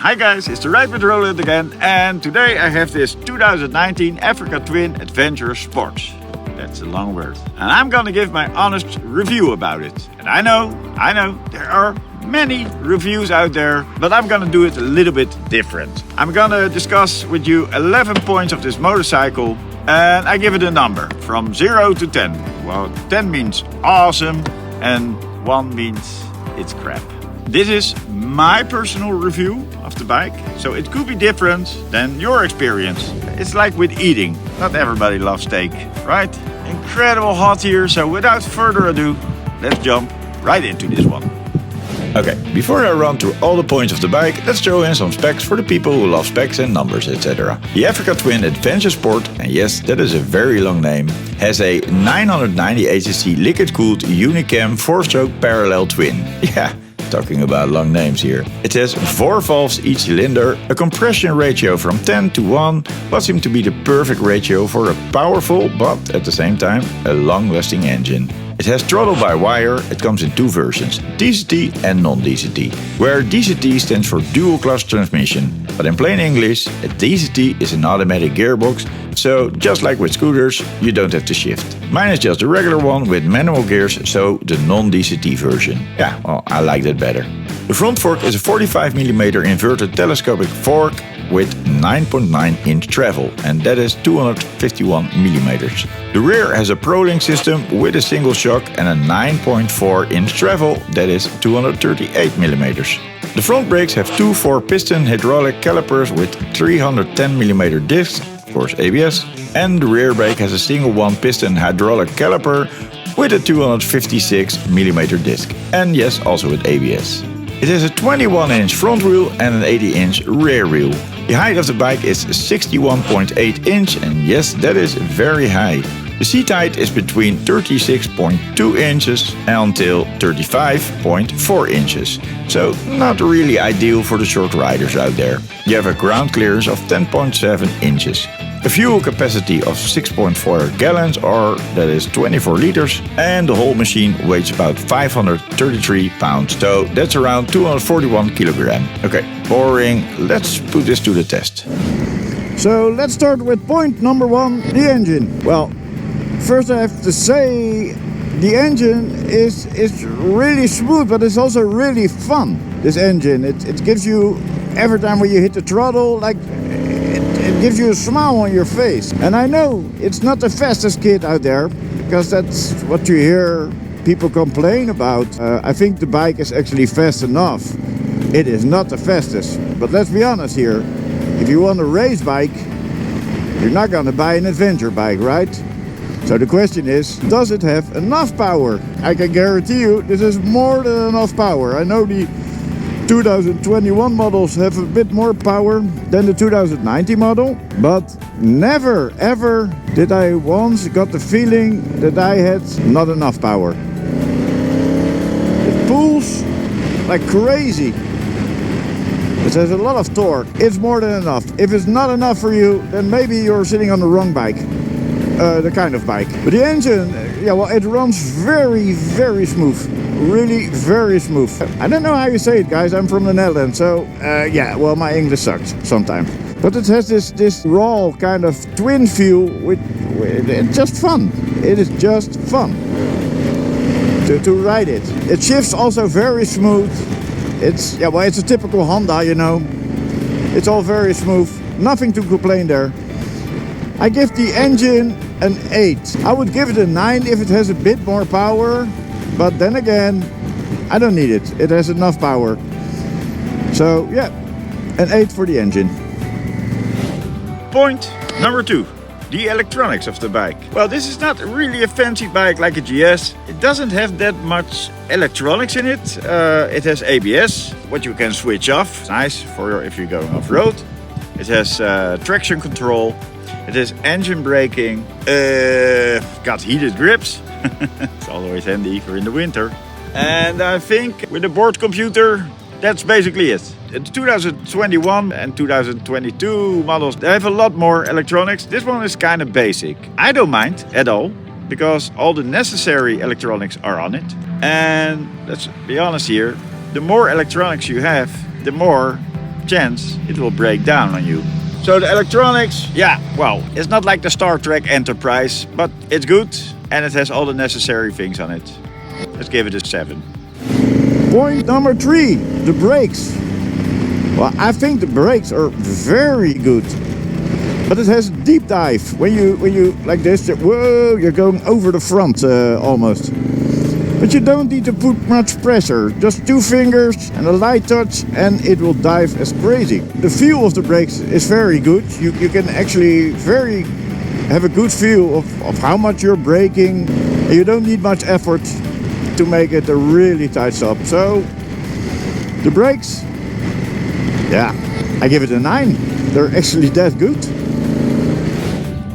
Hi guys, it's the Ride with Roland again, and today I have this 2019 Africa Twin Adventure Sports. That's a long word. And I'm gonna give my honest review about it. And I know, there are many reviews out there, but I'm gonna do it a little bit different. I'm gonna discuss with you 11 points of this motorcycle, and I give it a number from 0 to 10. Well, 10 means awesome, and 1 means it's crap. This is my personal review of the bike, so it could be different than your experience. It's like with eating. Not everybody loves steak, right? Incredible hot here, so without further ado, let's jump right into this one. Okay, before I run through all the points of the bike, let's throw in some specs for the people who love specs and numbers, etc. The Africa Twin Adventure Sport, and yes, that is a very long name, has a 990 hcc liquid-cooled Unicam 4-stroke parallel twin. Yeah, talking about long names here. It has 4 valves each cylinder, a compression ratio from 10 to 1, what seemed to be the perfect ratio for a powerful, but at the same time, a long-lasting engine. It has throttle by wire. It comes in 2 versions, DCT and non-DCT, where DCT stands for dual clutch transmission. But in plain English, a DCT is an automatic gearbox, so just like with scooters, you don't have to shift. Mine is just a regular one with manual gears, so the non-DCT version. Yeah, well, I like that better. The front fork is a 45mm inverted telescopic fork with 9.9 inch travel, and that is 251mm. The rear has a ProLink system with a single shock and a 9.4 inch travel, that is 238mm. The front brakes have 2 4-piston hydraulic calipers with 310mm discs, of course ABS, and the rear brake has a single 1-piston hydraulic caliper with a 256mm disc, and yes, also with ABS. It has a 21-inch front wheel and an 80-inch rear wheel. The height of the bike is 61.8 inch, and yes, that is very high. The seat height is between 36.2 inches until 35.4 inches, so not really ideal for the short riders out there. You have a ground clearance of 10.7 inches. A fuel capacity of 6.4 gallons, or that is 24 liters, and the whole machine weighs about 533 pounds, so that's around 241 kilograms. Okay, boring, let's put this to the test. So let's start with point number 1, the engine. Well, first I have to say the engine is really smooth, but it's also really fun, this engine. It gives you, every time when you hit the throttle, like it gives you a smile on your face. And I know it's not the fastest kit out there, because that's what you hear people complain about. I think the bike is actually fast enough. It is not the fastest, but let's be honest here. If you want a race bike, you're not going to buy an adventure bike, right? So the question is, does it have enough power? I can guarantee you this is more than enough power. I know the 2021 models have a bit more power than the 2019 model, but never ever did I once got the feeling that I had not enough power. It pulls like crazy. It has a lot of torque. It's more than enough. If it's not enough for you, then maybe you're sitting on the wrong bike. The kind of bike. But the engine, yeah, well, it runs very, very smooth. Really very smooth. I don't know how you say it, guys. I'm from the Netherlands, so yeah, well, my English sucks sometimes. But it has this raw kind of twin feel with it's just fun. It is just fun to ride it. It shifts also very smooth. It's, yeah, well, it's a typical Honda, you know. It's all very smooth. Nothing to complain there. I give the engine an 8. I would give it a 9 if it has a bit more power, but then again, I don't need it. It has enough power. So yeah, an 8 for the engine. Point number 2. The electronics of the bike. Well, this is not really a fancy bike like a GS. It doesn't have that much electronics in it. It has ABS, what you can switch off. It's nice for if you're going off-road. It has traction control. It has engine braking. Got heated grips. It's always handy for in the winter. And I think with the board computer, that's basically it. The 2021 and 2022 models, they have a lot more electronics. This one is kind of basic. I don't mind at all, because all the necessary electronics are on it. And let's be honest here, the more electronics you have, the more chance it will break down on you. So the electronics, yeah, well, it's not like the Star Trek Enterprise, but it's good and it has all the necessary things on it. Let's give it a 7. Point number 3, the brakes. Well, I think the brakes are very good. But it has a deep dive. When you like this, whoa, you're going over the front almost. But you don't need to put much pressure. Just 2 fingers and a light touch and it will dive as crazy. The feel of the brakes is very good. You can actually have a good feel of how much you're braking. And you don't need much effort to make it a really tight stop. So the brakes, yeah, I give it a 9. They're actually that good.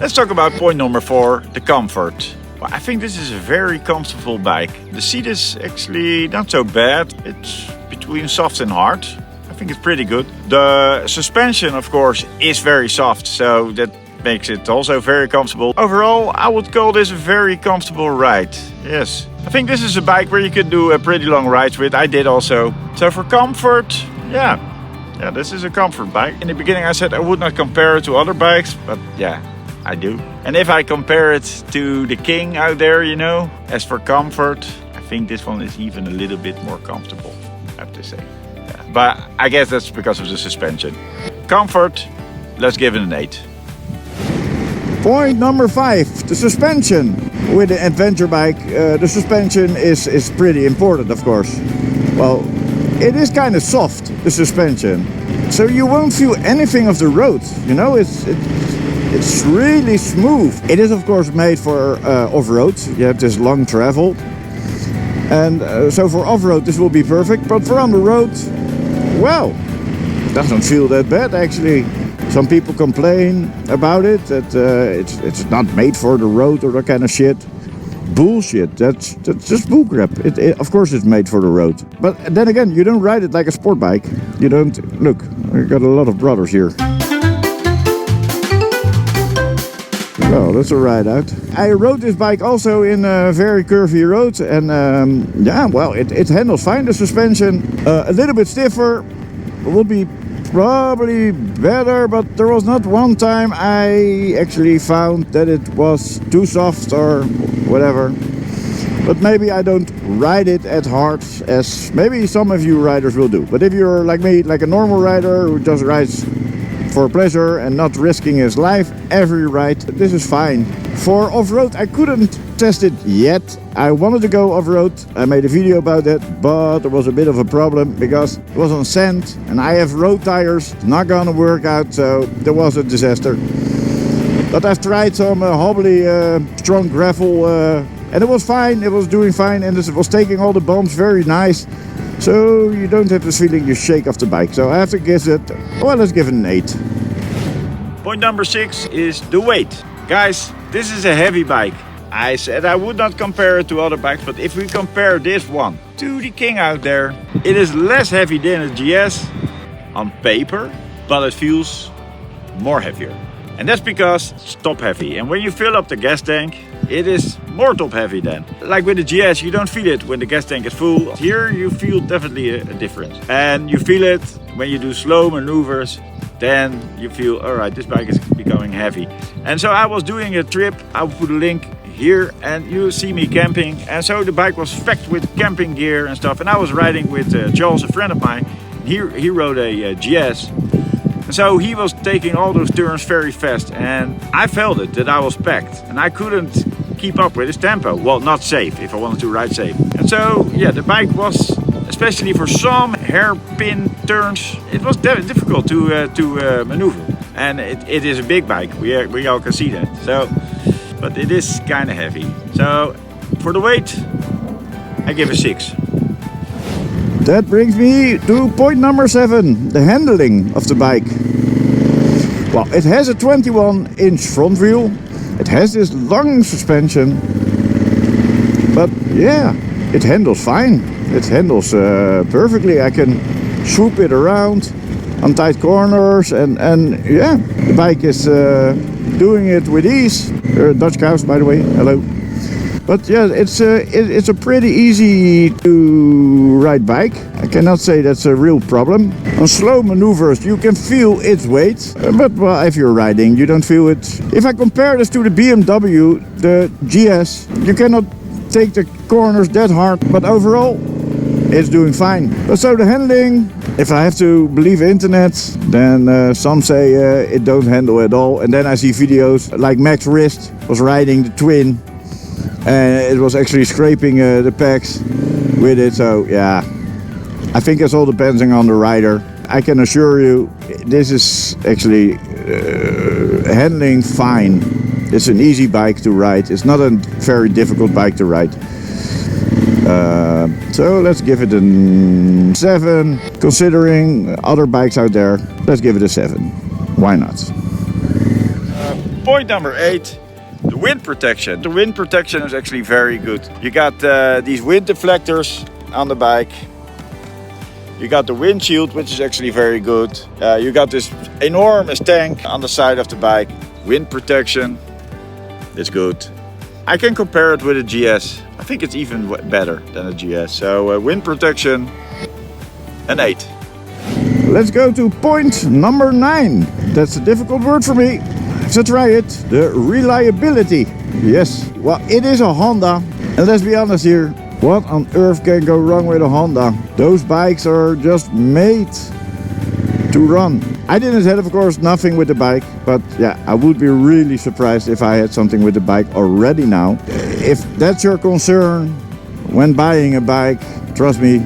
Let's talk about point number 4, the comfort. Well, I think this is a very comfortable bike. The seat is actually not so bad. It's between soft and hard. I think it's pretty good. The suspension, of course, is very soft, so that makes it also very comfortable. Overall, I would call this a very comfortable ride. Yes. I think this is a bike where you could do a pretty long rides with. I did also. So for comfort, yeah, this is a comfort bike. In the beginning I said I would not compare it to other bikes, but yeah, I do. And if I compare it to the King out there, you know, as for comfort, I think this one is even a little bit more comfortable, I have to say. Yeah. But I guess that's because of the suspension. Comfort, let's give it an 8. Point number 5, the suspension. With the adventure bike, the suspension is pretty important, of course. Well, it is kind of soft, the suspension. So you won't feel anything of the road, you know, it's really smooth. It is of course made for off-road. You have this long travel. And so for off-road this will be perfect. But for on the road, well, it doesn't feel that bad actually. Some people complain about it, that it's not made for the road or that kind of shit. Bullshit, that's just bullcrap. Of course it's made for the road. But then again, you don't ride it like a sport bike. You don't, look, I got a lot of brothers here. Well, that's a ride out. I rode this bike also in a very curvy road and yeah, well, it handles fine, the suspension. A little bit stiffer, would be probably better, but there was not one time I actually found that it was too soft or whatever. But maybe I don't ride it as hard as maybe some of you riders will do. But if you're like me, like a normal rider who just rides for pleasure and not risking his life every ride, this is fine. For off-road I couldn't test it yet. I wanted to go off-road. I made a video about that, but there was a bit of a problem because it was on sand and I have road tires. It's not gonna work out, so there was a disaster. But I've tried some hobbly strong gravel and it was fine. It was doing fine and it was taking all the bumps very nice. So you don't have this feeling you shake off the bike. So I have to give it, well, let's give it an 8. Point number 6 is the weight. Guys, this is a heavy bike. I said I would not compare it to other bikes, but if we compare this one to the King out there, it is less heavy than a GS on paper, but it feels more heavier. And that's because it's top heavy. And when you fill up the gas tank, it is more top heavy then. Like with the GS, you don't feel it when the gas tank is full. Here you feel definitely a difference. And you feel it when you do slow maneuvers, then you feel, all right, this bike is becoming heavy. And so I was doing a trip, I will put a link here and you see me camping. And so the bike was packed with camping gear and stuff. And I was riding with Charles, a friend of mine. He rode a GS. So he was taking all those turns very fast and I felt it, that I was packed and I couldn't keep up with his tempo. Well, not safe if I wanted to ride safe. And so, yeah, the bike was, especially for some hairpin turns, it was difficult to maneuver. And it is a big bike, we all can see that. So, but it is kind of heavy. So for the weight, I give a 6. That brings me to point number 7, the handling of the bike. Well, it has a 21-inch front wheel, it has this long suspension, but yeah, it handles fine. It handles perfectly. I can swoop it around on tight corners and yeah, the bike is doing it with ease. Dutch cows, by the way, hello. But yeah, it's a pretty easy to ride bike. I cannot say that's a real problem. On slow maneuvers you can feel its weight, but well, if you're riding you don't feel it. If I compare this to the BMW, the GS, you cannot take the corners that hard, but overall it's doing fine. But so the handling, if I have to believe internet, then some say it don't handle at all. And then I see videos like Max Wrist was riding the Twin and it was actually scraping the pegs with it. So yeah, I think it's all depending on the rider. I can assure you this is actually handling fine. It's an easy bike to ride. It's not a very difficult bike to ride. So let's give it a 7. Considering other bikes out there, let's give it a 7. Why not? Point number 8, the wind protection. The wind protection is actually very good. You got these wind deflectors on the bike. You got the windshield, which is actually very good. You got this enormous tank on the side of the bike. Wind protection, it's good. I can compare it with a GS. I think it's even better than a GS. So wind protection, an 8. Let's go to point number 9. That's a difficult word for me. So try it. The reliability. Yes, well, it is a Honda. And let's be honest here. What on earth can go wrong with a Honda? Those bikes are just made to run. I didn't have, of course, nothing with the bike, but yeah, I would be really surprised if I had something with the bike already now. If that's your concern when buying a bike, trust me,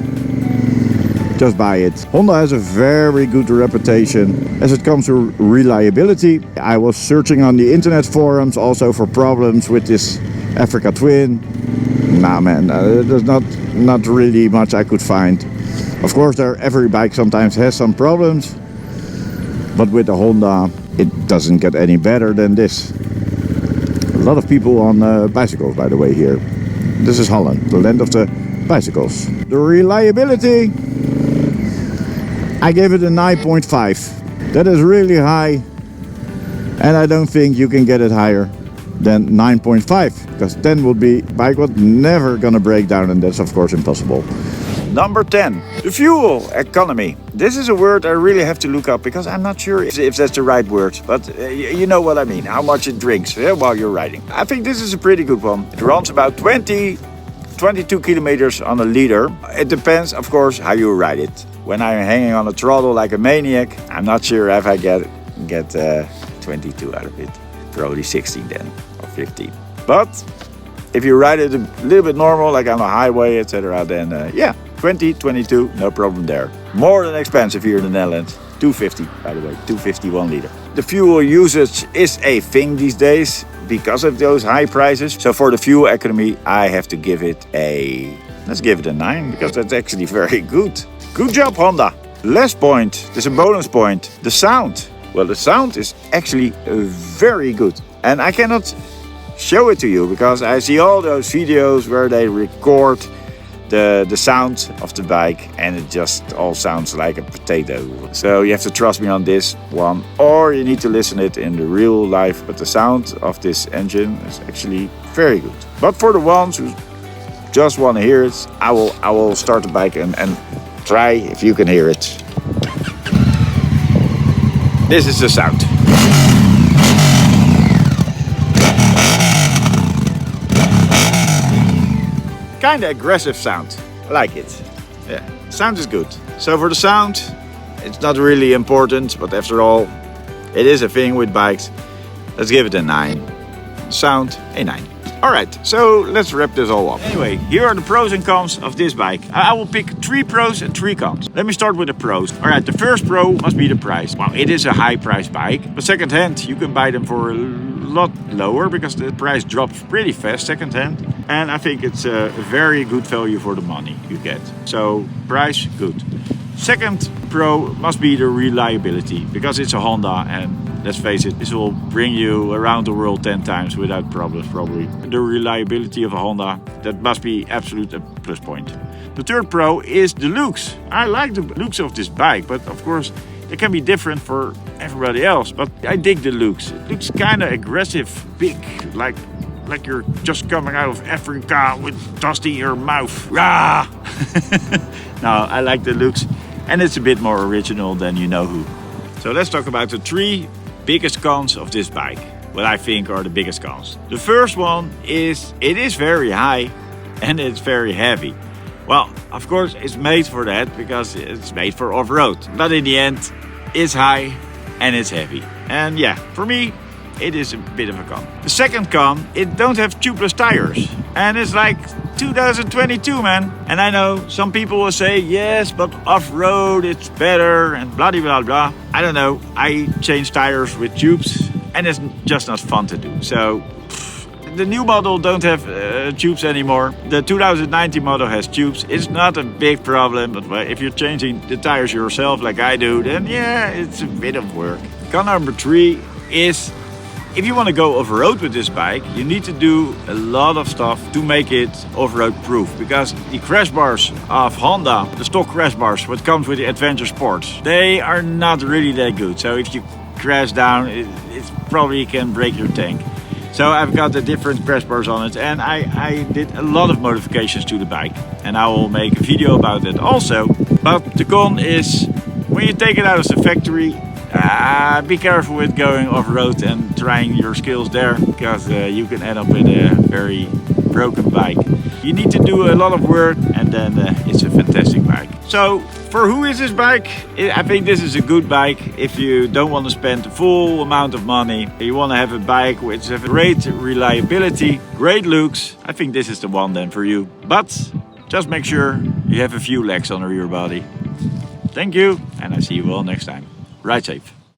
just buy it. Honda has a very good reputation as it comes to reliability. I was searching on the internet forums also for problems with this Africa Twin. Nah man, there's not really much I could find. Of course, every bike sometimes has some problems, but with the Honda, it doesn't get any better than this. A lot of people on bicycles, by the way, here. This is Holland, the land of the bicycles. The reliability, I gave it a 9.5. That is really high, and I don't think you can get it higher than 9.5, because then would be bike was never gonna break down, and that's of course impossible. Number 10, the fuel economy. This is a word I really have to look up because I'm not sure if that's the right word, but you know what I mean, how much it drinks while you're riding. I think this is a pretty good one. It runs about 22 kilometers on a liter. It depends, of course, how you ride it. When I'm hanging on a throttle like a maniac, I'm not sure if I get 22 out of it. Probably 16 then, or 15. But if you ride it a little bit normal, like on a highway, etc., then yeah, 20, 22, no problem there. More than expensive here in the Netherlands. 250, by the way, 250 1 liter. The fuel usage is a thing these days because of those high prices. So for the fuel economy, I have to give it let's give it a 9, because that's actually very good. Good job, Honda. Last point, there's a bonus point, the sound. Well, the sound is actually very good. And I cannot show it to you because I see all those videos where they record the sound of the bike and it just all sounds like a potato. So you have to trust me on this one, or you need to listen it in the real life. But the sound of this engine is actually very good. But for the ones who just want to hear it, I will start the bike and try if you can hear it. This is the sound. Kinda aggressive sound. I like it. Yeah, sound is good. So for the sound, it's not really important, but after all, it is a thing with bikes. Let's give it a 9. Sound, a 9. Alright, so let's wrap this all up. Anyway, here are the pros and cons of this bike. I will pick 3 pros and 3 cons. Let me start with the pros. Alright, the first pro must be the price. Well, it is a high price bike, but second hand you can buy them for a lot lower because the price drops pretty fast second hand. And I think it's a very good value for the money you get. So price, good. Second pro must be the reliability, because it's a Honda and let's face it, this will bring you around the world 10 times without problems probably. The reliability of a Honda, that must be absolute a plus point. The third pro is the looks. I like the looks of this bike, but of course they can be different for everybody else. But I dig the looks. It looks kind of aggressive, big, like like you're just coming out of Africa with dust in your mouth. Rah! No, I like the looks, and it's a bit more original than you know who. So let's talk about the 3 biggest cons of this bike. What I think are the biggest cons. The first one is it is very high and it's very heavy. Well, of course it's made for that because it's made for off-road. But in the end, it's high and it's heavy. And yeah, for me, it is a bit of a con. The second con, it don't have tubeless tires. And it's like 2022, man. And I know some people will say, yes, but off-road it's better and blah, blah, blah. I don't know. I change tires with tubes and it's just not fun to do. So the new model don't have tubes anymore. The 2019 model has tubes. It's not a big problem, but if you're changing the tires yourself like I do, then yeah, it's a bit of work. Con number 3 is if you want to go off-road with this bike, you need to do a lot of stuff to make it off-road proof. Because the crash bars of Honda, the stock crash bars, what comes with the Adventure Sports, they are not really that good. So if you crash down, it probably can break your tank. So I've got the different crash bars on it, and I did a lot of modifications to the bike. And I will make a video about that also. But the con is, when you take it out of the factory, be careful with going off-road and trying your skills there, because you can end up with a very broken bike. You need to do a lot of work, and then it's a fantastic bike. So for who is this bike? I think this is a good bike if you don't want to spend the full amount of money. You want to have a bike which has great reliability, great looks. I think this is the one then for you. But just make sure you have a few legs under your body. Thank you, and I see you all next time. Ride safe.